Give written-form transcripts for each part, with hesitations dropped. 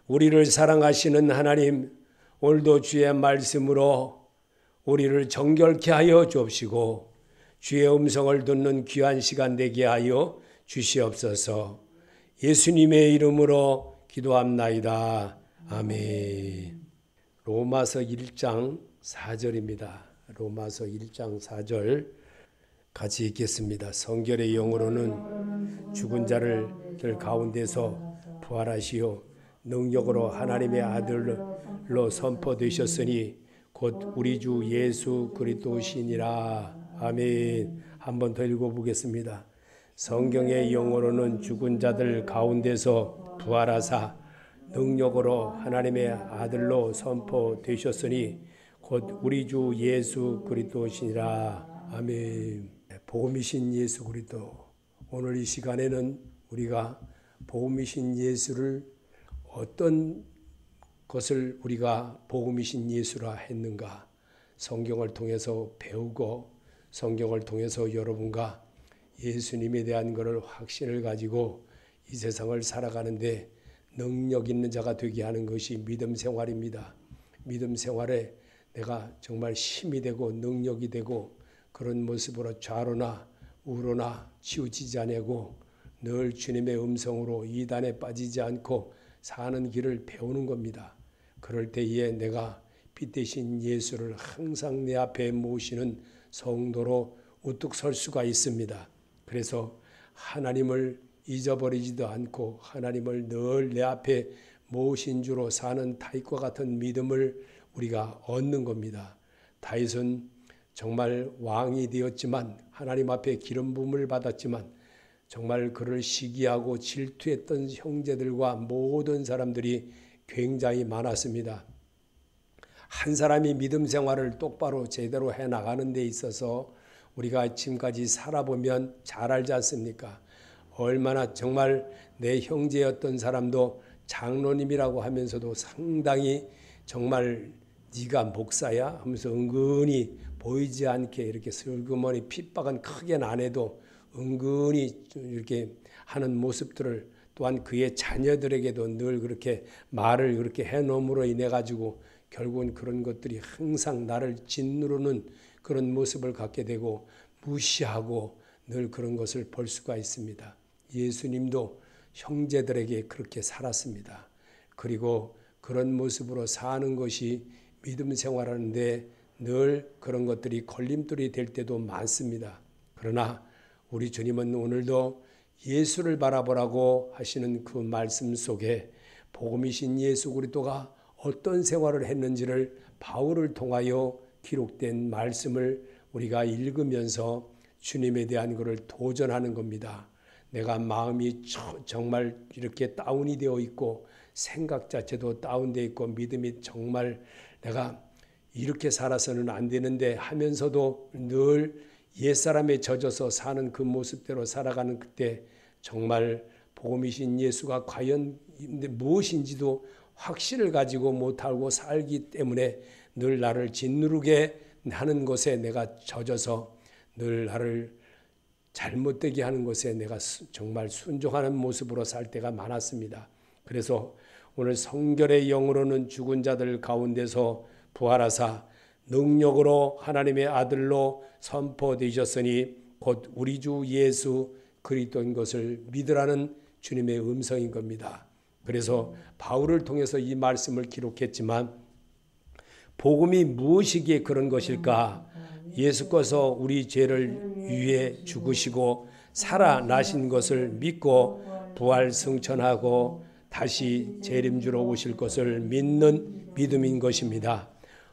우리를 사랑하시는 하나님, 오늘도 주의 말씀으로 우리를 정결케 하여 주옵시고 주의 음성을 듣는 귀한 시간 되게 하여 주시옵소서. 예수님의 이름으로 기도합나이다. 아멘. 로마서 1장 4절입니다. 로마서 1장 4절 같이 읽겠습니다. 성결의 영으로는 죽은 자를 가운데서 부활하시어 능력으로 하나님의 아들로 선포되셨으니 곧 우리 주 예수 그리스도시니라. 아멘. 한 번 더 읽어보겠습니다. 성경의 영어로는 죽은 자들 가운데서 부활하사 능력으로 하나님의 아들로 선포되셨으니 곧 우리 주 예수 그리스도시니라. 아멘. 복음이신 예수 그리스도. 오늘 이 시간에는 우리가 복음이신 예수를 어떤 것을 우리가 복음이신 예수라 했는가 성경을 통해서 배우고 성경을 통해서 여러분과 예수님에 대한 것을 확신을 가지고 이 세상을 살아가는데 능력 있는 자가 되게 하는 것이 믿음 생활입니다. 믿음 생활에 내가 정말 힘이 되고 능력이 되고 그런 모습으로 좌로나 우로나 치우치지 않고 늘 주님의 음성으로 이단에 빠지지 않고 사는 길을 배우는 겁니다. 그럴 때에 내가 빛 대신 예수를 항상 내 앞에 모시는 성도로 우뚝 설 수가 있습니다. 그래서 하나님을 잊어버리지도 않고 하나님을 늘 내 앞에 모신 주로 사는 다윗과 같은 믿음을 우리가 얻는 겁니다. 다윗은 정말 왕이 되었지만 하나님 앞에 기름 부음을 받았지만 정말 그를 시기하고 질투했던 형제들과 모든 사람들이 굉장히 많았습니다. 한 사람이 믿음 생활을 똑바로 제대로 해나가는 데 있어서 우리가 지금까지 살아보면 잘 알지 않습니까? 얼마나 정말 내 형제였던 사람도 장로님이라고 하면서도 상당히 정말 네가 목사야? 하면서 은근히 보이지 않게 이렇게 슬그머니 핍박은 크게 안 해도 은근히 이렇게 하는 모습들을 또한 그의 자녀들에게도 늘 그렇게 말을 그렇게 해놓음으로 인해 가지고 결국은 그런 것들이 항상 나를 짓누르는 그런 모습을 갖게 되고 무시하고 늘 그런 것을 볼 수가 있습니다. 예수님도 형제들에게 그렇게 살았습니다. 그리고 그런 모습으로 사는 것이 믿음 생활하는데 늘 그런 것들이 걸림돌이 될 때도 많습니다. 그러나 우리 주님은 오늘도 예수를 바라보라고 하시는 그 말씀 속에 복음이신 예수 그리스도가 어떤 생활을 했는지를 바울을 통하여 기록된 말씀을 우리가 읽으면서 주님에 대한 것을 도전하는 겁니다. 내가 마음이 정말 이렇게 다운이 되어 있고 생각 자체도 다운되어 있고 믿음이 정말 내가 이렇게 살아서는 안 되는데 하면서도 늘 옛사람에 젖어서 사는 그 모습대로 살아가는 그때 정말 복음이신 예수가 과연 무엇인지도 확신을 가지고 못하고 살기 때문에 늘 나를 짓누르게 하는 것에 내가 젖어서 늘 나를 잘못되게 하는 것에 내가 정말 순종하는 모습으로 살 때가 많았습니다. 그래서 오늘 성결의 영으로는 죽은 자들 가운데서 부활하사 능력으로 하나님의 아들로 선포되셨으니 곧 우리 주 예수 그리스도인 것을 믿으라는 주님의 음성인 겁니다. 그래서 바울을 통해서 이 말씀을 기록했지만 복음이 무엇이기에 그런 것일까? 예수께서 우리 죄를 위해 죽으시고 살아나신 것을 믿고 부활 승천하고 다시 재림주러 오실 것을 믿는 믿음인 것입니다.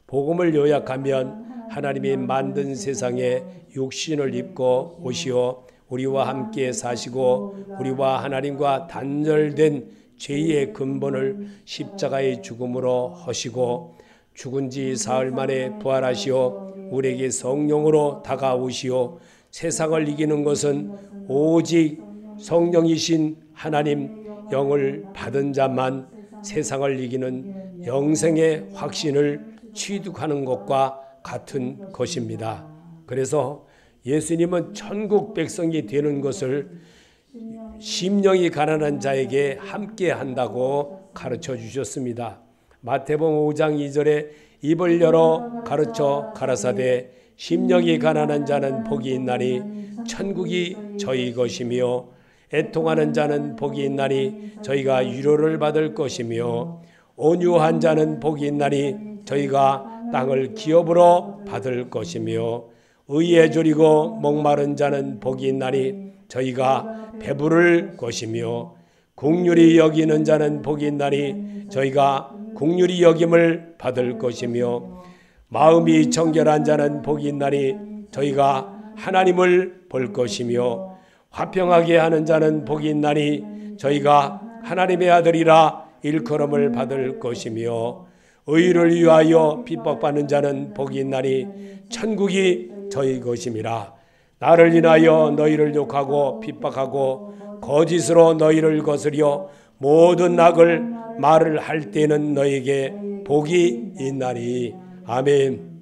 복음을 요약하면 하나님이 만든 세상에 육신을 입고 오시어 우리와 함께 사시고 우리와 하나님과 단절된 죄의 근본을 십자가의 죽음으로 하시고 죽은 지 사흘 만에 부활하시어 우리에게 성령으로 다가오시어 세상을 이기는 것은 오직 성령이신 하나님 영을 받은 자만 세상을 이기는 영생의 확신을 취득하는 것과 같은 것입니다. 그래서 예수님은 천국 백성이 되는 것을 심령이 가난한 자에게 함께 한다고 가르쳐 주셨습니다. 마태복음 5장 2절에 입을 열어 가르쳐 가라사대 심령이 가난한 자는 복이 있나니 천국이 저희 것이며 애통하는 자는 복이 있나니 저희가 위로를 받을 것이며 온유한 자는 복이 있나니 저희가 땅을 기업으로 받을 것이며 의에 졸이고 목마른 자는 복이 있나니 저희가 배부를 것이며 긍휼히 여기는 자는 복이 있나니 저희가 긍휼히 여김을 받을 것이며 마음이 정결한 자는 복이 있나니 저희가 하나님을 볼 것이며 화평하게 하는 자는 복이 있나니 저희가 하나님의 아들이라 일컬음을 받을 것이며 의를 위하여 핍박받는 자는 복이 있나니 천국이 저희 것임이라. 나를 인하여 너희를 욕하고 핍박하고 거짓으로 너희를 거스려 모든 악을 말을 할 때는 너에게 복이 있나니. 아멘.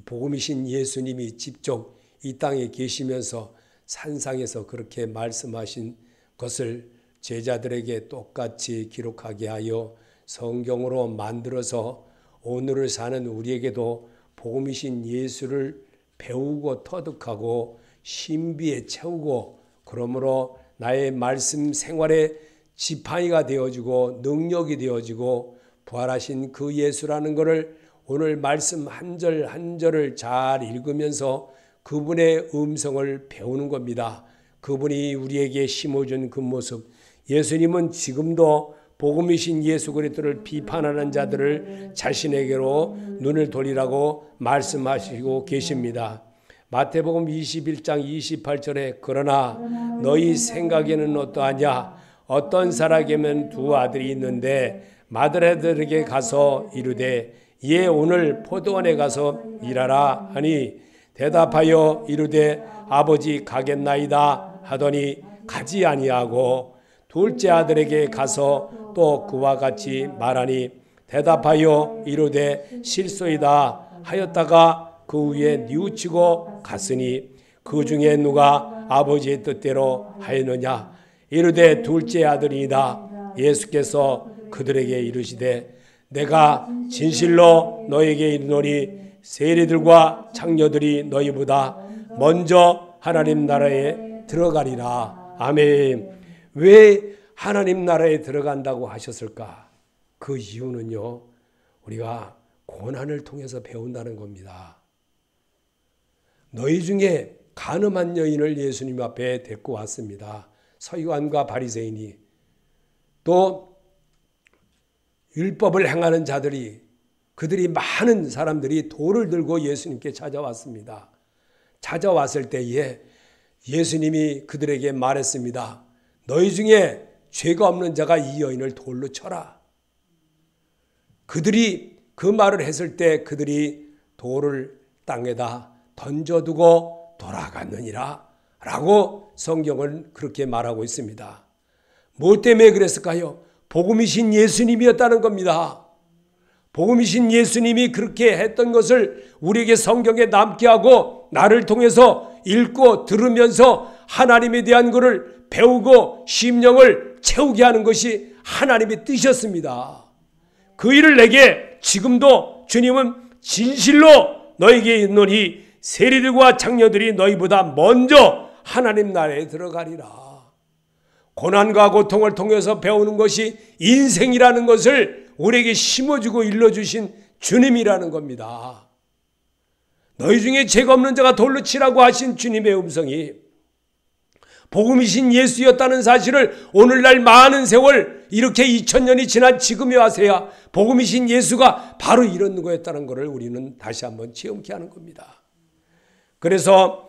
복음이신 예수님이 직접 이 땅에 계시면서 산상에서 그렇게 말씀하신 것을 제자들에게 똑같이 기록하게 하여 성경으로 만들어서 오늘을 사는 우리에게도 복음이신 예수를 배우고 터득하고 신비에 채우고 그러므로 나의 말씀 생활의 지팡이가 되어지고 능력이 되어지고 부활하신 그 예수라는 것을 오늘 말씀 한 절 한 절을 잘 읽으면서 그분의 음성을 배우는 겁니다. 그분이 우리에게 심어준 그 모습. 예수님은 지금도 복음이신 예수 그리스도를 비판하는 자들을 자신에게로 눈을 돌리라고 말씀하시고 계십니다. 마태복음 21장 28절에 그러나 너희 생각에는 어떠하냐? 어떤 사람에게는 두 아들이 있는데 맏아들에게 가서 이르되 예 오늘 포도원에 가서 일하라 하니 대답하여 이르되 아버지 가겠나이다 하더니 가지 아니하고 둘째 아들에게 가서 또 그와 같이 말하니 대답하여 이르되 실소이다 하였다가 그 위에 뉘우치고 갔으니 그 중에 누가 아버지의 뜻대로 하였느냐? 이르되 둘째 아들이다. 예수께서 그들에게 이르시되 내가 진실로 너에게 이르노니 세리들과 창녀들이 너희보다 먼저 하나님 나라에 들어가리라. 아멘. 왜 하나님 나라에 들어간다고 하셨을까? 그 이유는요, 우리가 고난을 통해서 배운다는 겁니다. 너희 중에 간음한 여인을 예수님 앞에 데리고 왔습니다. 서기관과 바리새인이. 또 율법을 행하는 자들이, 그들이 많은 사람들이 돌을 들고 예수님께 찾아왔습니다. 찾아왔을 때에 예수님이 그들에게 말했습니다. 너희 중에 죄가 없는 자가 이 여인을 돌로 쳐라. 그들이 그 말을 했을 때 그들이 돌을 땅에다 던져두고 돌아갔느니라 라고 성경은 그렇게 말하고 있습니다. 뭐 때문에 그랬을까요? 복음이신 예수님이었다는 겁니다. 복음이신 예수님이 그렇게 했던 것을 우리에게 성경에 남게 하고 나를 통해서 읽고 들으면서 하나님에 대한 것을 배우고 심령을 채우게 하는 것이 하나님의 뜻이었습니다. 그 일을 내게 지금도 주님은 진실로 너에게 있노니 세리들과 창녀들이 너희보다 먼저 하나님 나라에 들어가리라. 고난과 고통을 통해서 배우는 것이 인생이라는 것을 우리에게 심어주고 일러주신 주님이라는 겁니다. 너희 중에 죄가 없는 자가 돌로 치라고 하신 주님의 음성이 복음이신 예수였다는 사실을 오늘날 많은 세월 이렇게 2000년이 지난 지금에 와서야 복음이신 예수가 바로 이런 거였다는 것을 우리는 다시 한번 체험케 하는 겁니다. 그래서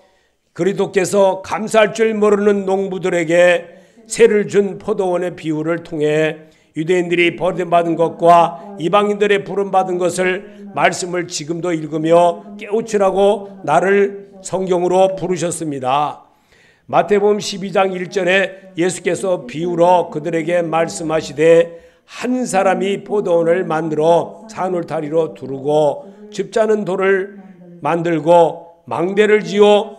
그리스도께서 감사할 줄 모르는 농부들에게 세를 준 포도원의 비유를 통해 유대인들이 버림받은 것과 이방인들의 부름받은 것을 말씀을 지금도 읽으며 깨우치라고 나를 성경으로 부르셨습니다. 마태복음 12장 1절에 예수께서 비유로 그들에게 말씀하시되 한 사람이 포도원을 만들어 산울타리로 두르고 즙자는 돌을 만들고 망대를 지어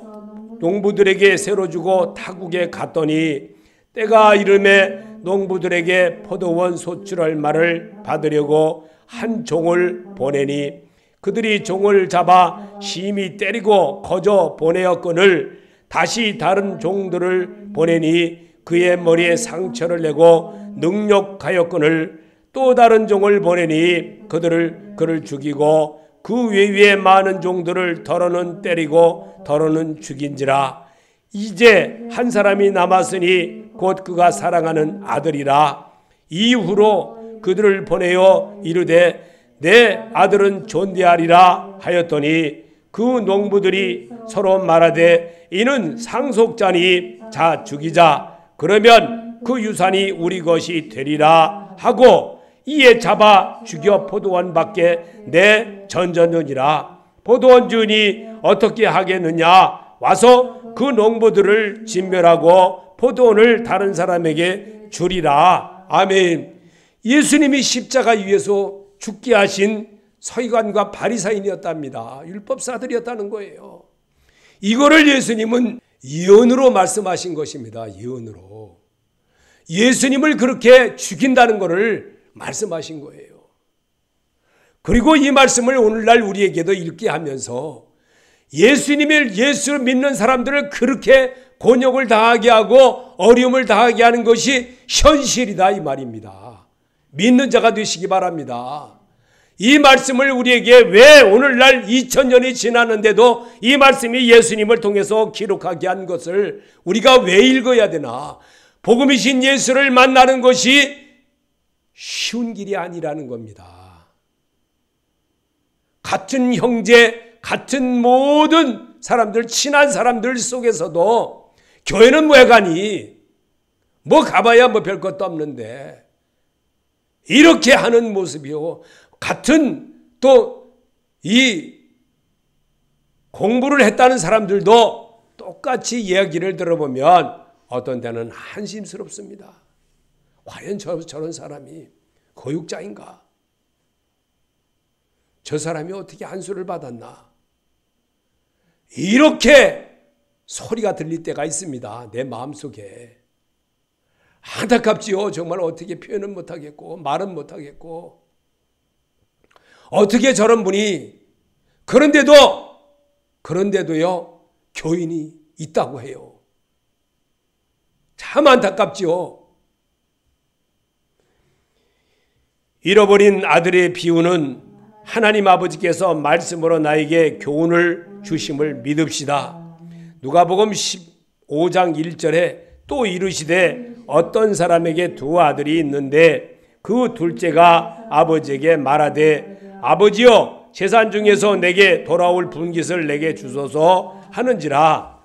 농부들에게 새로 주고 타국에 갔더니 때가 이름에 농부들에게 포도원 소출할 말을 받으려고 한 종을 보내니 그들이 종을 잡아 심히 때리고 거저 보내었거늘 다시 다른 종들을 보내니 그의 머리에 상처를 내고 능욕하였거늘 또 다른 종을 보내니 그를 죽이고 그 외위에 많은 종들을 더러는 때리고 더러는 죽인지라. 이제 한 사람이 남았으니 곧 그가 사랑하는 아들이라. 이후로 그들을 보내어 이르되 내 아들은 존대하리라 하였더니 그 농부들이 서로 말하되 이는 상속자니 자 죽이자. 그러면 그 유산이 우리 것이 되리라 하고 이에 잡아 죽여 포도원 밖에 내던졌느니라. 포도원 주인이 어떻게 하겠느냐? 와서 그 농부들을 진멸하고 포도원을 다른 사람에게 주리라. 아멘. 예수님이 십자가 위에서 죽게 하신 서기관과 바리사인이었답니다. 율법사들이었다는 거예요. 이거를 예수님은 예언으로 말씀하신 것입니다. 예언으로. 예수님을 그렇게 죽인다는 것을 말씀하신 거예요. 그리고 이 말씀을 오늘날 우리에게도 읽게 하면서 예수를 믿는 사람들을 그렇게 곤욕을 당하게 하고 어려움을 당하게 하는 것이 현실이다 이 말입니다. 믿는 자가 되시기 바랍니다. 이 말씀을 우리에게 왜 오늘날 2000년이 지났는데도 이 말씀이 예수님을 통해서 기록하게 한 것을 우리가 왜 읽어야 되나? 복음이신 예수를 만나는 것이 쉬운 길이 아니라는 겁니다. 같은 형제, 같은 모든 사람들, 친한 사람들 속에서도 교회는 왜 가니? 뭐 가봐야 뭐 별 것도 없는데 이렇게 하는 모습이요. 같은 또 이 공부를 했다는 사람들도 똑같이 이야기를 들어보면 어떤 데는 한심스럽습니다. 과연 저런 사람이 거육자인가? 저 사람이 어떻게 안수를 받았나? 이렇게 소리가 들릴 때가 있습니다. 내 마음속에. 안타깝지요. 정말 어떻게 표현은 못하겠고 말은 못하겠고 어떻게 저런 분이 그런데도요 교인이 있다고 해요. 참 안타깝지요. 잃어버린 아들의 비유는 하나님 아버지께서 말씀으로 나에게 교훈을 주심을 믿읍시다. 누가복음 15장 1절에 또 이르시되 어떤 사람에게 두 아들이 있는데 그 둘째가 아버지에게 말하되 아버지여 재산 중에서 내게 돌아올 분깃을 내게 주소서 하는지라.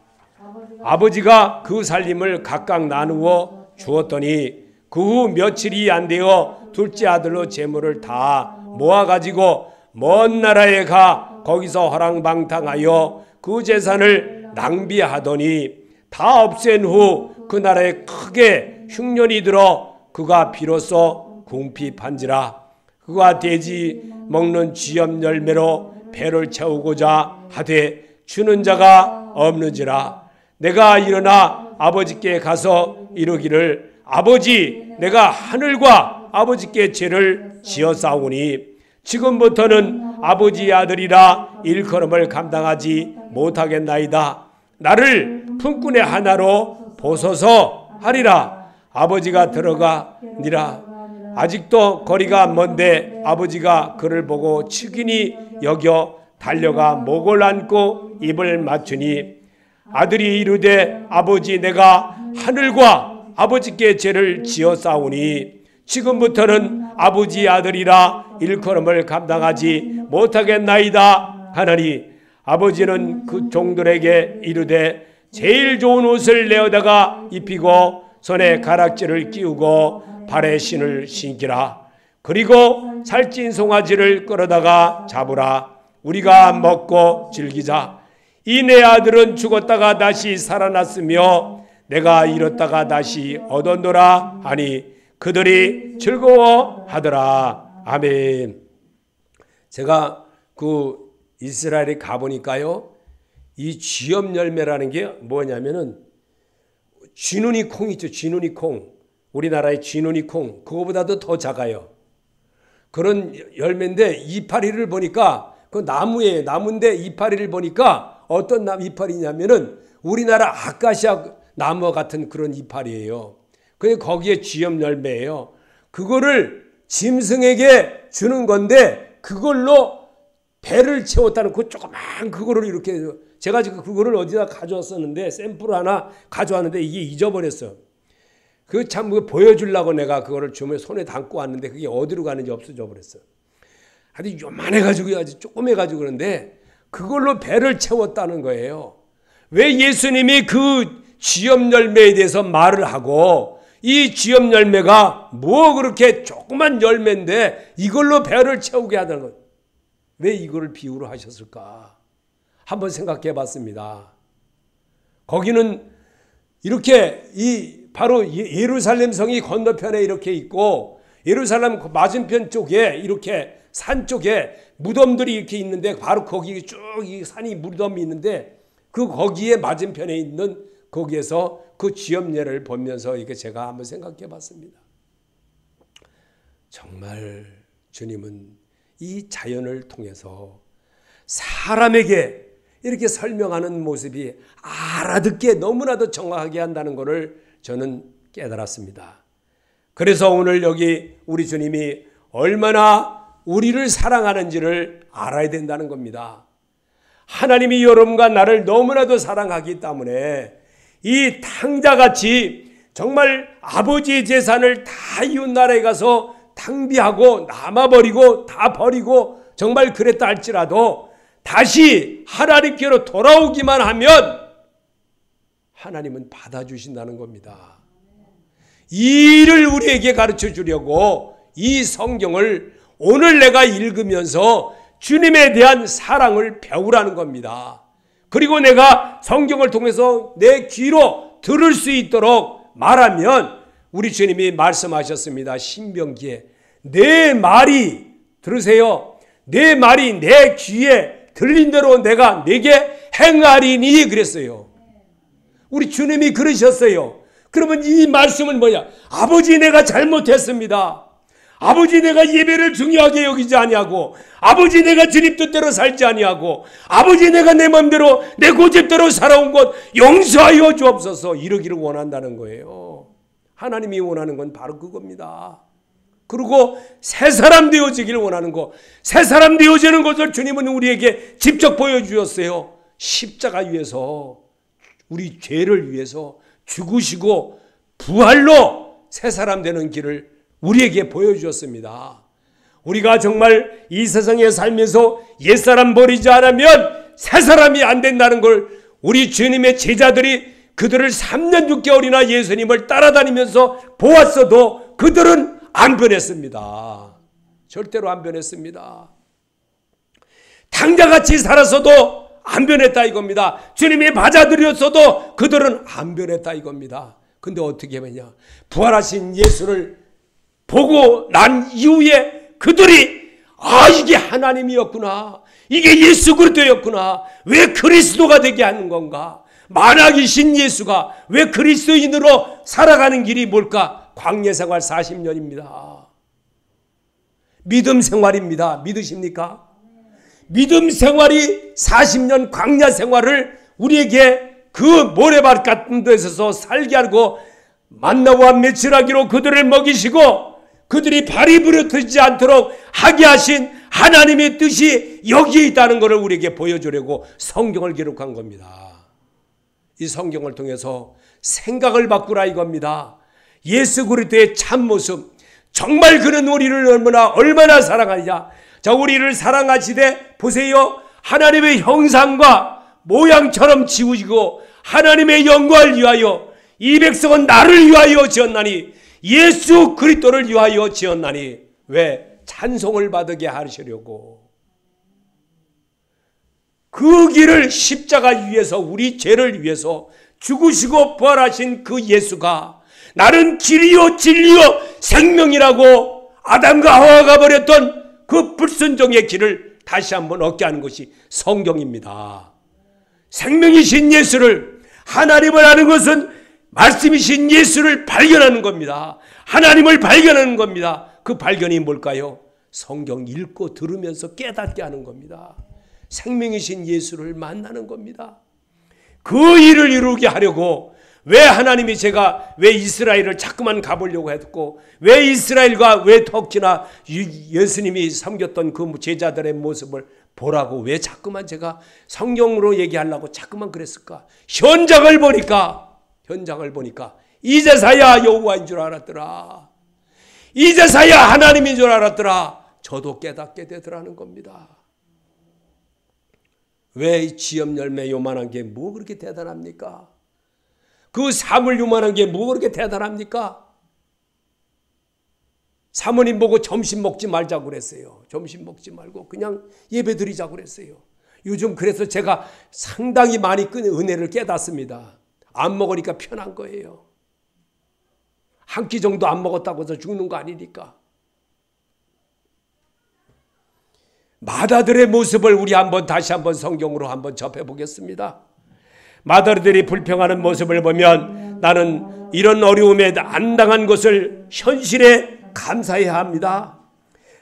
아버지가 그 살림을 각각 나누어 주었더니 그 후 며칠이 안 되어 둘째 아들로 재물을 다 모아가지고 먼 나라에 가 거기서 허랑방탕하여 그 재산을 낭비하더니 다 없앤 후 그 나라에 크게 흉년이 들어 그가 비로소 궁핍한지라. 그가 돼지 먹는 쥐염 열매로 배를 채우고자 하되 주는 자가 없는지라. 내가 일어나 아버지께 가서 이르기를 아버지 내가 하늘과 아버지께 죄를 지었사오니 지금부터는 아버지의 아들이라 일컬음을 감당하지 못하겠나이다. 나를 품꾼의 하나로 보소서 하리라. 아버지가 들어가니라. 아직도 거리가 먼데 아버지가 그를 보고 측은히 여겨 달려가 목을 안고 입을 맞추니 아들이 이르되 아버지 내가 하늘과 아버지께 죄를 지었사오니 지금부터는 아버지의 아들이라 일컬음을 감당하지 못하겠나이다 하나니 아버지는 그 종들에게 이르되 제일 좋은 옷을 내어다가 입히고 손에 가락지를 끼우고 발에 신을 신기라. 그리고 살찐 송아지를 끌어다가 잡으라. 우리가 먹고 즐기자. 이 내 아들은 죽었다가 다시 살아났으며 내가 잃었다가 다시 얻었노라 하니 그들이 즐거워하더라. 아멘. 제가 그 이스라엘에 가보니까요 이 쥐염 열매라는 게 뭐냐면은 쥐눈이 콩 있죠. 쥐눈이 콩. 우리나라의 쥐눈이 콩. 그거보다도 더 작아요. 그런 열매인데 이파리를 보니까 그 나무예요. 나무인데 이파리를 보니까 어떤 이파리냐면은 우리나라 아카시아 나무 같은 그런 이파리예요. 그게 거기에 쥐염 열매예요. 그거를 짐승에게 주는 건데 그걸로 배를 채웠다는 그 조그만 그거를 이렇게 제가 지금 그거를 어디다 가져왔었는데 샘플 하나 가져왔는데 이게 잊어버렸어. 그 참 보여주려고 내가 그거를 주면 손에 담고 왔는데 그게 어디로 가는지 없어져 버렸어. 아주 요만해가지고 아주 조그매가지고 그런데 그걸로 배를 채웠다는 거예요. 왜 예수님이 그 쥐염 열매에 대해서 말을 하고 이 쥐염 열매가 뭐 그렇게 조그만 열매인데 이걸로 배를 채우게 하다는 것. 왜 이거를 비유로 하셨을까? 한번 생각해 봤습니다. 거기는 이렇게 바로 예루살렘 성이 건너편에 이렇게 있고 예루살렘 맞은편 쪽에 이렇게 산 쪽에 무덤들이 이렇게 있는데 바로 거기 쭉 이 산이 무덤이 있는데 그 거기에 맞은편에 있는 거기에서 그 쥐염례를 보면서 이게 제가 한번 생각해 봤습니다. 정말 주님은 이 자연을 통해서 사람에게 이렇게 설명하는 모습이 알아듣게 너무나도 정확하게 한다는 것을 저는 깨달았습니다. 그래서 오늘 여기 우리 주님이 얼마나 우리를 사랑하는지를 알아야 된다는 겁니다. 하나님이 여러분과 나를 너무나도 사랑하기 때문에 이 탕자같이 정말 아버지의 재산을 다 이웃나라에 가서 탕비하고 남아버리고 다 버리고 정말 그랬다 할지라도 다시 하나님께로 돌아오기만 하면 하나님은 받아주신다는 겁니다. 이 일을 우리에게 가르쳐 주려고 이 성경을 오늘 내가 읽으면서 주님에 대한 사랑을 배우라는 겁니다. 그리고 내가 성경을 통해서 내 귀로 들을 수 있도록 말하면 우리 주님이 말씀하셨습니다. 신명기에 내 말이 들으세요. 내 말이 내 귀에 들린 대로 내가 내게 행하리니 그랬어요. 우리 주님이 그러셨어요. 그러면 이 말씀은 뭐냐? 아버지 내가 잘못했습니다. 아버지 내가 예배를 중요하게 여기지 아니하고 아버지 내가 주님 뜻대로 살지 아니하고 아버지 내가 내 마음대로 내 고집대로 살아온 것 용서하여 주옵소서 이러기를 원한다는 거예요. 하나님이 원하는 건 바로 그겁니다. 그리고 새 사람 되어지기를 원하는 거. 새 사람 되어지는 것을 주님은 우리에게 직접 보여주셨어요. 십자가 위에서 우리 죄를 위해서 죽으시고 부활로 새 사람 되는 길을 우리에게 보여주셨습니다. 우리가 정말 이 세상에 살면서 옛사람 버리지 않으면 새 사람이 안 된다는 걸 우리 주님의 제자들이 그들을 3년 6개월이나 예수님을 따라다니면서 보았어도 그들은 안 변했습니다. 절대로 안 변했습니다. 탕자같이 살았어도 안 변했다 이겁니다. 주님이 맞아들였어도 그들은 안 변했다 이겁니다. 근데 어떻게 하냐? 부활하신 예수를 보고 난 이후에 그들이 이게 하나님이었구나. 이게 예수 그리스도였구나. 왜 그리스도가 되게 하는 건가? 만왕이신 예수가 왜 그리스도인으로 살아가는 길이 뭘까? 광야 생활 40년입니다. 믿음 생활입니다. 믿으십니까? 믿음 생활이 40년 광야 생활을 우리에게 그 모래밭 같은 데서 살게 하고 만나와 메추라기로 그들을 먹이시고 그들이 발이 부러뜨리지 않도록 하게 하신 하나님의 뜻이 여기에 있다는 것을 우리에게 보여주려고 성경을 기록한 겁니다. 이 성경을 통해서 생각을 바꾸라 이겁니다. 예수 그리스도의 참모습, 정말 그는 우리를 얼마나 사랑하냐. 자, 우리를 사랑하시되 보세요. 하나님의 형상과 모양처럼 지으시고 하나님의 영광을 위하여 이 백성은 나를 위하여 지었나니 예수 그리스도를 위하여 지었나니 왜? 찬송을 받게 하시려고. 그 길을 십자가 위에서 우리 죄를 위해서 죽으시고 부활하신 그 예수가 나는 길이요 진리요 생명이라고 아담과 하와가 버렸던 그 불순종의 길을 다시 한번 얻게 하는 것이 성경입니다. 생명이신 예수를, 하나님을 아는 것은 말씀이신 예수를 발견하는 겁니다. 하나님을 발견하는 겁니다. 그 발견이 뭘까요? 성경 읽고 들으면서 깨닫게 하는 겁니다. 생명이신 예수를 만나는 겁니다. 그 일을 이루게 하려고 왜 하나님이 왜 이스라엘을 자꾸만 가보려고 했고, 왜 이스라엘과 왜 터키나 예수님이 섬겼던 그 제자들의 모습을 보라고 왜 자꾸만 제가 성경으로 얘기하려고 자꾸만 그랬을까? 현장을 보니까 이제서야 여호와인 줄 알았더라. 이제서야 하나님인 줄 알았더라. 저도 깨닫게 되더라는 겁니다. 왜 지엽 열매 요만한 게 뭐 그렇게 대단합니까? 그 사물 요만한 게 뭐 그렇게 대단합니까? 사모님 보고 점심 먹지 말자고 그랬어요. 점심 먹지 말고 그냥 예배 드리자고 그랬어요. 요즘 그래서 제가 상당히 많이 은혜를 깨닫습니다. 안 먹으니까 편한 거예요. 한 끼 정도 안 먹었다고 해서 죽는 거 아니니까. 마다들의 모습을 우리 다시 한번 성경으로 한번 접해보겠습니다. 마다들이 불평하는 모습을 보면 나는 이런 어려움에 안 당한 것을 현실에 감사해야 합니다.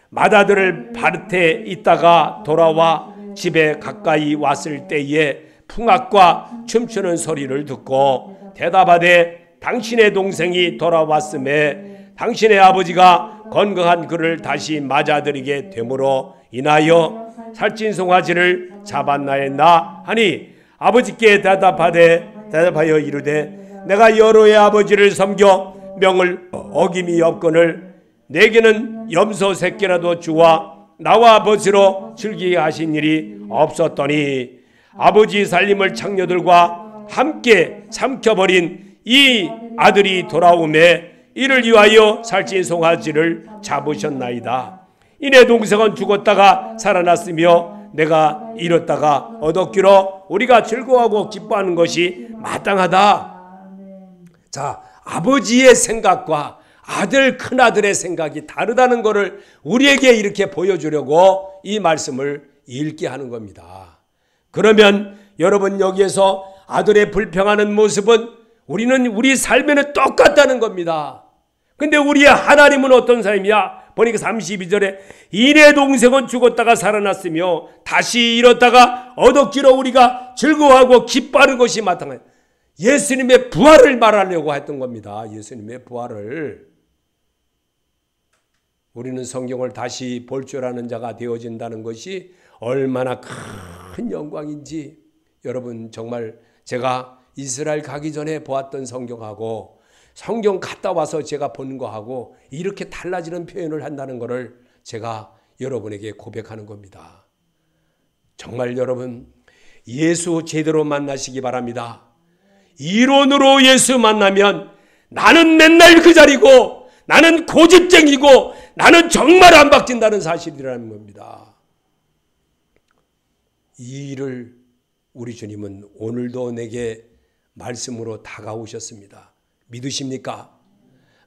마다들을 밭에 있다가 돌아와 집에 가까이 왔을 때에 풍악과 춤추는 소리를 듣고 대답하되 당신의 동생이 돌아왔음에 당신의 아버지가 건강한 그를 다시 맞아들이게 됨으로 인하여 살찐 송아지를 잡았나이다 하니 아버지께 대답하여 이르되 내가 여로의 아버지를 섬겨 명을 어김이 없거늘 내게는 염소 새끼라도 주와 나와 벗으러 즐기게 하신 일이 없었더니 아버지 살림을 창녀들과 함께 삼켜버린 이 아들이 돌아오매 이를 위하여 살찐 송아지를 잡으셨나이다. 이내 동생은 죽었다가 살아났으며 내가 잃었다가 얻었기로 우리가 즐거워하고 기뻐하는 것이 마땅하다. 자, 아버지의 생각과 큰아들의 생각이 다르다는 것을 우리에게 이렇게 보여주려고 이 말씀을 읽게 하는 겁니다. 그러면 여러분 여기에서 아들의 불평하는 모습은 우리 삶에는 똑같다는 겁니다. 근데 우리의 하나님은 어떤 사람이야? 보니까 32절에 이내 동생은 죽었다가 살아났으며 다시 잃었다가 얻었기로 우리가 즐거워하고 기뻐하는 것이 마땅하다. 예수님의 부활을 말하려고 했던 겁니다. 예수님의 부활을. 우리는 성경을 다시 볼 줄 아는 자가 되어진다는 것이 얼마나 큰 영광인지 여러분 정말 제가 이스라엘 가기 전에 보았던 성경하고 성경 갔다 와서 제가 본 거하고 이렇게 달라지는 표현을 한다는 것을 제가 여러분에게 고백하는 겁니다. 정말 여러분 예수 제대로 만나시기 바랍니다. 이론으로 예수 만나면 나는 맨날 그 자리고 나는 고집쟁이고 나는 정말 안 바뀐다는 사실이라는 겁니다. 이 일을 우리 주님은 오늘도 내게 말씀으로 다가오셨습니다. 믿으십니까?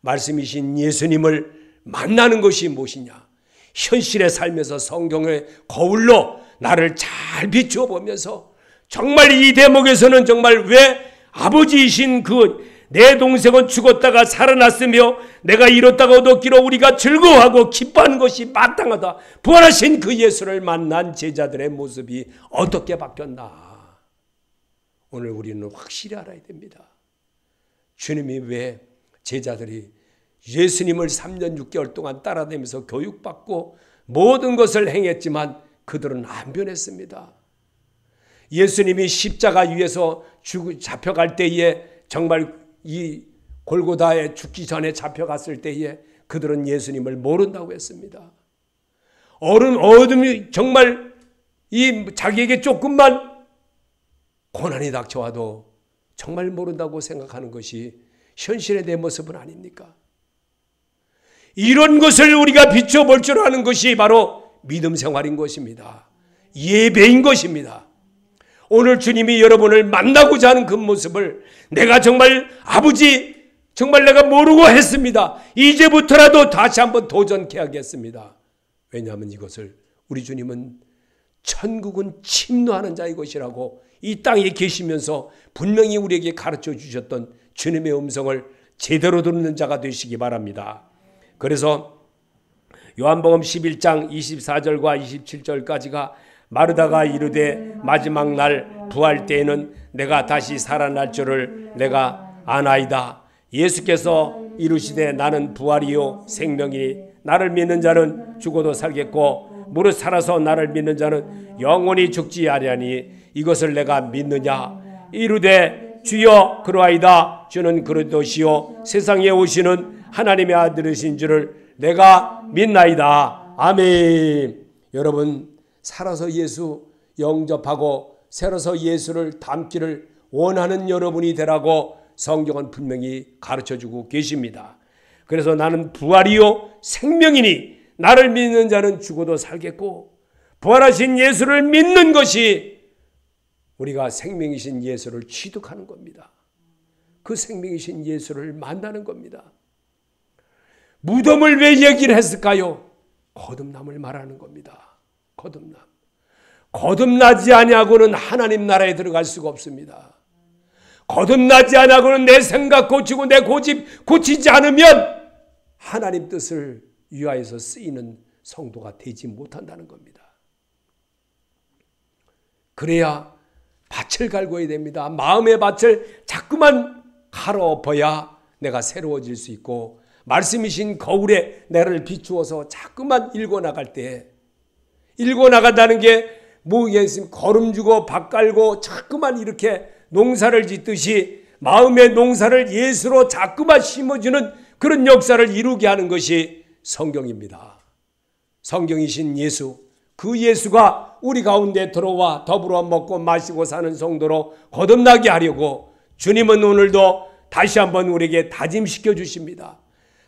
말씀이신 예수님을 만나는 것이 무엇이냐? 현실의 삶에서 성경의 거울로 나를 잘 비추어 보면서 정말 이 대목에서는 정말 왜 아버지이신 내 동생은 죽었다가 살아났으며 내가 잃었다가 얻었기로 우리가 즐거워하고 기뻐하는 것이 마땅하다. 부활하신 그 예수를 만난 제자들의 모습이 어떻게 바뀌었나? 오늘 우리는 확실히 알아야 됩니다. 주님이 왜 제자들이 예수님을 3년 6개월 동안 따라다니면서 교육받고 모든 것을 행했지만 그들은 안 변했습니다. 예수님이 십자가 위에서 잡혀갈 때에 정말 이 골고다에 죽기 전에 잡혀갔을 때에 그들은 예수님을 모른다고 했습니다. 어둠이 정말 자기에게 조금만 고난이 닥쳐와도 정말 모른다고 생각하는 것이 현실의 내 모습은 아닙니까? 이런 것을 우리가 비춰볼 줄 아는 것이 바로 믿음 생활인 것입니다. 예배인 것입니다. 오늘 주님이 여러분을 만나고자 하는 그 모습을 내가 정말 아버지 정말 내가 모르고 했습니다. 이제부터라도 다시 한번 도전케 하겠습니다. 왜냐하면 이것을 우리 주님은 천국은 침노하는 자의 것이라고 이 땅에 계시면서 분명히 우리에게 가르쳐 주셨던 주님의 음성을 제대로 듣는 자가 되시기 바랍니다. 그래서 요한복음 11장 24절과 27절까지가 마르다가 이르되 마지막 날 부활 때에는 내가 다시 살아날 줄을 내가 아나이다. 예수께서 이르시되 나는 부활이요 생명이니 나를 믿는 자는 죽어도 살겠고 무릇 살아서 나를 믿는 자는 영원히 죽지 아니하니 이것을 내가 믿느냐. 이르되 주여 그러하이다. 주는 그러시오 세상에 오시는 하나님의 아들이신 줄을 내가 믿나이다. 아멘. 여러분, 살아서 예수 영접하고 살아서 예수를 닮기를 원하는 여러분이 되라고 성경은 분명히 가르쳐주고 계십니다. 그래서 나는 부활이요 생명이니 나를 믿는 자는 죽어도 살겠고, 부활하신 예수를 믿는 것이 우리가 생명이신 예수를 취득하는 겁니다. 그 생명이신 예수를 만나는 겁니다. 무덤을 왜 얘기를 했을까요? 거듭남을 말하는 겁니다. 거듭남. 거듭나지 아니하고는 하나님 나라에 들어갈 수가 없습니다. 거듭나지 아니하고는 내 생각 고치고 내 고집 고치지 않으면 하나님 뜻을 위하여서 쓰이는 성도가 되지 못한다는 겁니다. 그래야 밭을 갈궈야 됩니다. 마음의 밭을 자꾸만 갈아엎어야 내가 새로워질 수 있고, 말씀이신 거울에 나를 비추어서 자꾸만 읽어나갈 때, 읽어나간다는 게 뭐겠습니까? 걸음 주고 밭 갈고 자꾸만 이렇게 농사를 짓듯이 마음의 농사를 예수로 자꾸만 심어주는 그런 역사를 이루게 하는 것이 성경입니다. 성경이신 예수, 그 예수가 우리 가운데 들어와 더불어 먹고 마시고 사는 성도로 거듭나게 하려고 주님은 오늘도 다시 한번 우리에게 다짐시켜 주십니다.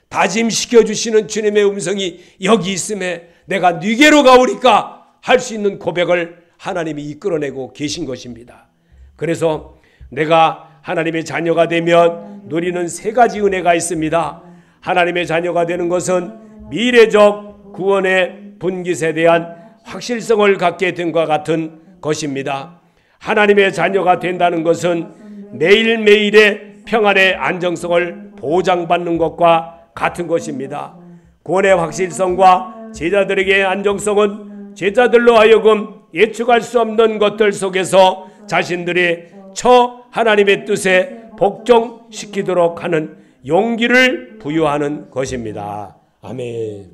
다짐시켜 주시는 주님의 음성이 여기 있음에 내가 네게로 가오리까 할 수 있는 고백을 하나님이 이끌어내고 계신 것입니다. 그래서 내가 하나님의 자녀가 되면 누리는 세 가지 은혜가 있습니다. 하나님의 자녀가 되는 것은 미래적 구원의 분깃에 대한 확실성을 갖게 됨과 같은 것입니다. 하나님의 자녀가 된다는 것은 매일매일의 평안의 안정성을 보장받는 것과 같은 것입니다. 구원의 확실성과 제자들에게의 안정성은 제자들로 하여금 예측할 수 없는 것들 속에서 자신들이 처 하나님의 뜻에 복종시키도록 하는 용기를 부여하는 것입니다. 아멘.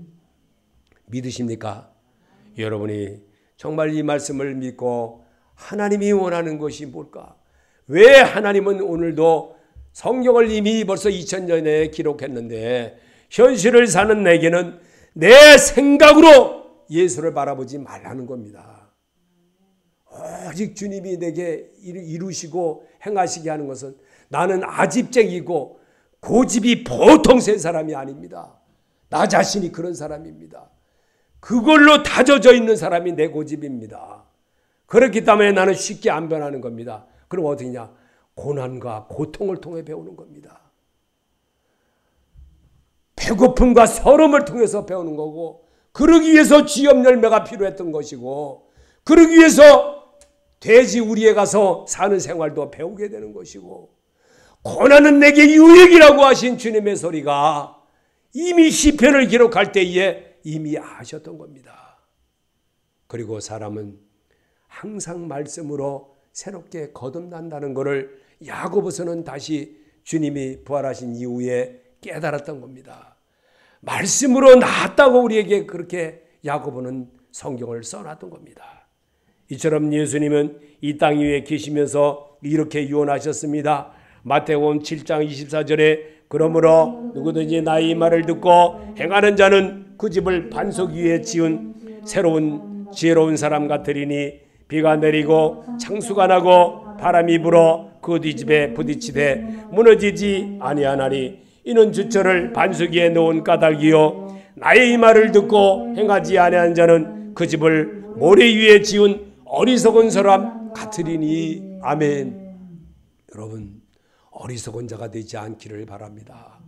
믿으십니까? 여러분이 정말 이 말씀을 믿고 하나님이 원하는 것이 뭘까? 왜 하나님은 오늘도 성경을 이미 벌써 2000년에 기록했는데 현실을 사는 내게는 내 생각으로 예수를 바라보지 말라는 겁니다. 오직 주님이 내게 이루시고 행하시게 하는 것은 나는 아집쟁이고 고집이 보통 센 사람이 아닙니다. 나 자신이 그런 사람입니다. 그걸로 다져져 있는 사람이 내 고집입니다. 그렇기 때문에 나는 쉽게 안 변하는 겁니다. 그럼 어디냐? 고난과 고통을 통해 배우는 겁니다. 배고픔과 서름을 통해서 배우는 거고, 그러기 위해서 쥐염 열매가 필요했던 것이고, 그러기 위해서 돼지 우리에 가서 사는 생활도 배우게 되는 것이고, 고난은 내게 유익이라고 하신 주님의 소리가 이미 시편을 기록할 때에 이미 하셨던 겁니다. 그리고 사람은 항상 말씀으로 새롭게 거듭난다는 것을 야고보서는 다시 주님이 부활하신 이후에 깨달았던 겁니다. 말씀으로 나았다고 우리에게 그렇게 야고보는 성경을 써놨던 겁니다. 이처럼 예수님은 이 땅 위에 계시면서 이렇게 유언하셨습니다. 마태복음 7장 24절에 그러므로 누구든지 나의 말을 듣고 행하는 자는 그 집을 반석 위에 지은 새로운 지혜로운 사람 같으리니 비가 내리고 창수가 나고 바람이 불어 그 뒤집에 부딪히되 무너지지 아니하나니 이는 주철을 반석 위에 놓은 까닭이요 나의 말을 듣고 행하지 아니한 자는 그 집을 모래 위에 지은 어리석은 사람 같으리니. 아멘. 여러분, 어리석은 자가 되지 않기를 바랍니다.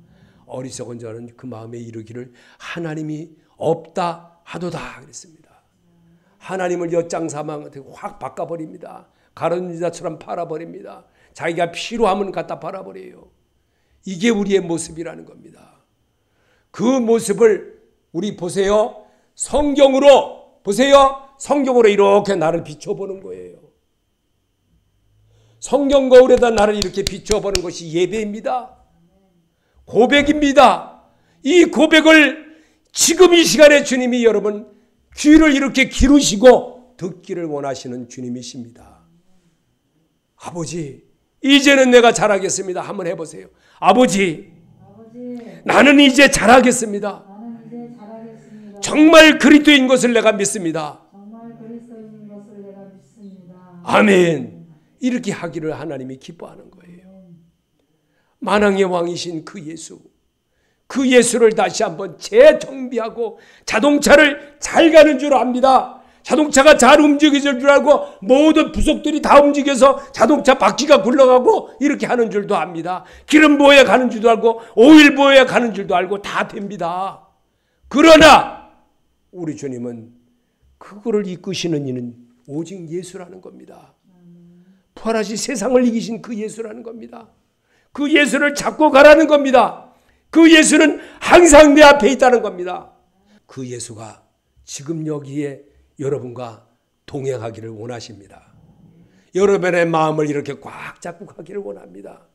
어리석은 자는 그 마음에 이르기를 하나님이 없다 하도다 그랬습니다. 하나님을 엿장사망한테 확 바꿔버립니다. 가론유다처럼 팔아버립니다. 자기가 필요하면 갖다 팔아버려요. 이게 우리의 모습이라는 겁니다. 그 모습을 우리 보세요. 성경으로 보세요. 성경으로 이렇게 나를 비춰보는 거예요. 성경 거울에다 나를 이렇게 비춰보는 것이 예배입니다. 고백입니다. 이 고백을 지금 이 시간에 주님이 여러분 귀를 이렇게 기르시고 듣기를 원하시는 주님이십니다. 아버지, 이제는 내가 잘하겠습니다. 한번 해보세요. 아버지, 나는 이제 잘하겠습니다. 정말 그리스도인 것을 내가 믿습니다. 아멘. 이렇게 하기를 하나님이 기뻐하는 거예요. 만왕의 왕이신 그 예수, 그 예수를 다시 한번 재정비하고 자동차를 잘 가는 줄 압니다. 자동차가 잘 움직여질 줄 알고 모든 부속들이 다 움직여서 자동차 바퀴가 굴러가고 이렇게 하는 줄도 압니다. 기름 부어야 가는 줄도 알고 오일 부어야 가는 줄도 알고 다 됩니다. 그러나 우리 주님은 그거를 이끄시는 이는 오직 예수라는 겁니다. 부활하신 세상을 이기신 그 예수라는 겁니다. 그 예수를 잡고 가라는 겁니다. 그 예수는 항상 내 앞에 있다는 겁니다. 그 예수가 지금 여기에 여러분과 동행하기를 원하십니다. 여러분의 마음을 이렇게 꽉 잡고 가기를 원합니다.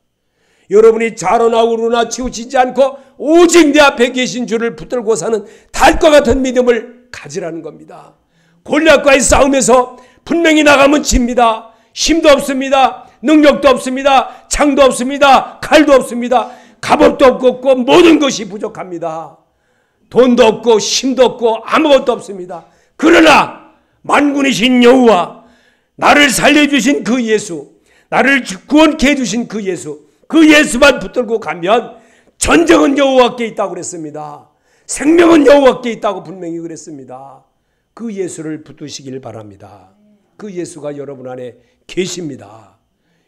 여러분이 좌로나 우로나 치우치지 않고 오직 내 앞에 계신 주를 붙들고 사는 달과 같은 믿음을 가지라는 겁니다. 골리앗과의 싸움에서 분명히 나가면 집니다. 힘도 없습니다. 능력도 없습니다. 창도 없습니다. 칼도 없습니다. 갑옷도 없고 모든 것이 부족합니다. 돈도 없고 힘도 없고 아무것도 없습니다. 그러나 만군이신 여호와, 나를 살려주신 그 예수, 나를 구원케 해주신 그 예수, 그 예수만 붙들고 가면 전쟁은 여호와께 있다고 그랬습니다. 생명은 여호와께 있다고 분명히 그랬습니다. 그 예수를 붙드시길 바랍니다. 그 예수가 여러분 안에 계십니다.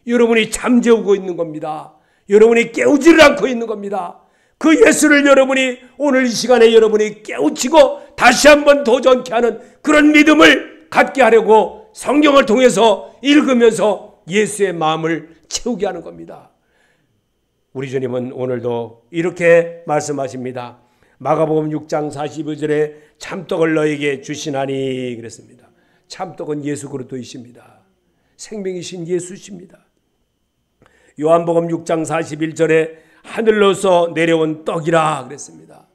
여러분이 잠재우고 있는 겁니다. 여러분이 깨우지를 않고 있는 겁니다. 그 예수를 여러분이 오늘 이 시간에 여러분이 깨우치고 다시 한번 도전케 하는 그런 믿음을 갖게 하려고 성경을 통해서 읽으면서 예수의 마음을 채우게 하는 겁니다. 우리 주님은 오늘도 이렇게 말씀하십니다. 마가복음 6장 42절에 참떡을 너에게 주시나니 그랬습니다. 참떡은 예수 그리스도이십니다. 생명이신 예수십니다. 요한복음 6장 41절에 하늘로서 내려온 떡이라 그랬습니다.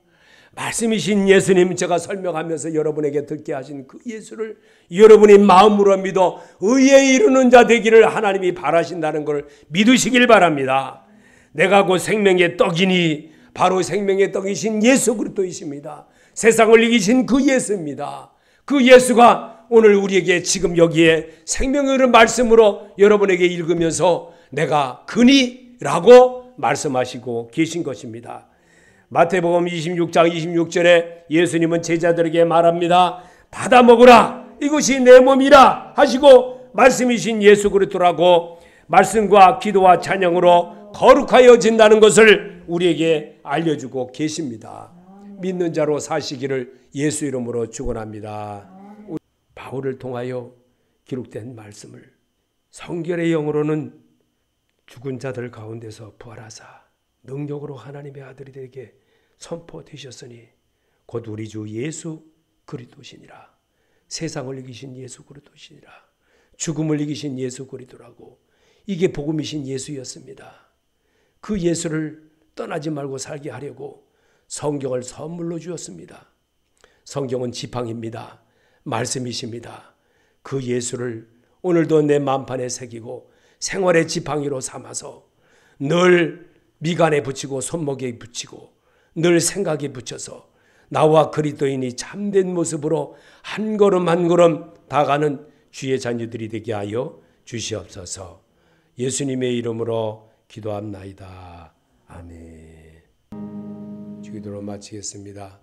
말씀이신 예수님, 제가 설명하면서 여러분에게 듣게 하신 그 예수를 여러분이 마음으로 믿어 의에 이르는 자 되기를 하나님이 바라신다는 걸 믿으시길 바랍니다. 내가 곧 생명의 떡이니 바로 생명의 떡이신 예수 그리스도이십니다. 세상을 이기신 그 예수입니다. 그 예수가 오늘 우리에게 지금 여기에 생명의 말씀으로 여러분에게 읽으면서 내가 그니라고 말씀하시고 계신 것입니다. 마태복음 26장 26절에 예수님은 제자들에게 말합니다. 받아 먹으라, 이것이 내 몸이라 하시고 말씀이신 예수 그리스도라고 말씀과 기도와 찬양으로 거룩하여진다는 것을 우리에게 알려주고 계십니다. 믿는 자로 사시기를 예수 이름으로 축원합니다. 바울을 통하여 기록된 말씀을 성결의 영으로는 죽은 자들 가운데서 부활하사 능력으로 하나님의 아들들에게 선포되셨으니 곧 우리 주 예수 그리스도시니라. 세상을 이기신 예수 그리스도시니라. 죽음을 이기신 예수 그리스도라고. 이게 복음이신 예수였습니다. 그 예수를 떠나지 말고 살게 하려고 성경을 선물로 주었습니다. 성경은 지팡이입니다. 말씀이십니다. 그 예수를 오늘도 내 마음판에 새기고 생활의 지팡이로 삼아서 늘 미간에 붙이고 손목에 붙이고 늘 생각에 붙여서 나와 그리스도인이 참된 모습으로 한 걸음 한 걸음 다가가는 주의 자녀들이 되게 하여 주시옵소서. 예수님의 이름으로 기도합나이다. 아멘. 기도로 마치겠습니다.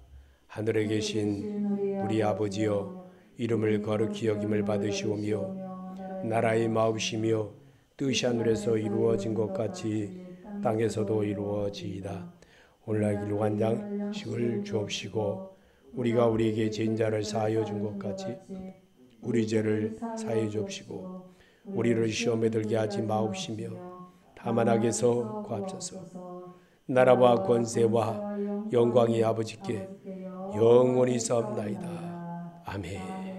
하늘에 계신 우리 아버지여, 이름을 거룩히 여김을 받으시오며 나라의 마옵시며 뜻이 하늘에서 이루어진 것 같이 땅에서도 이루어지이다. 오늘날 일관장식을 주옵시고 우리가 우리에게 죄인자를 사하여 준 것 같이 우리 죄를 사해 주옵시고 우리를 시험에 들게 하지 마옵시며 다만 악에서 구하옵소서. 나라와 권세와 영광이 아버지께 영원히 있사옵나이다. 아멘.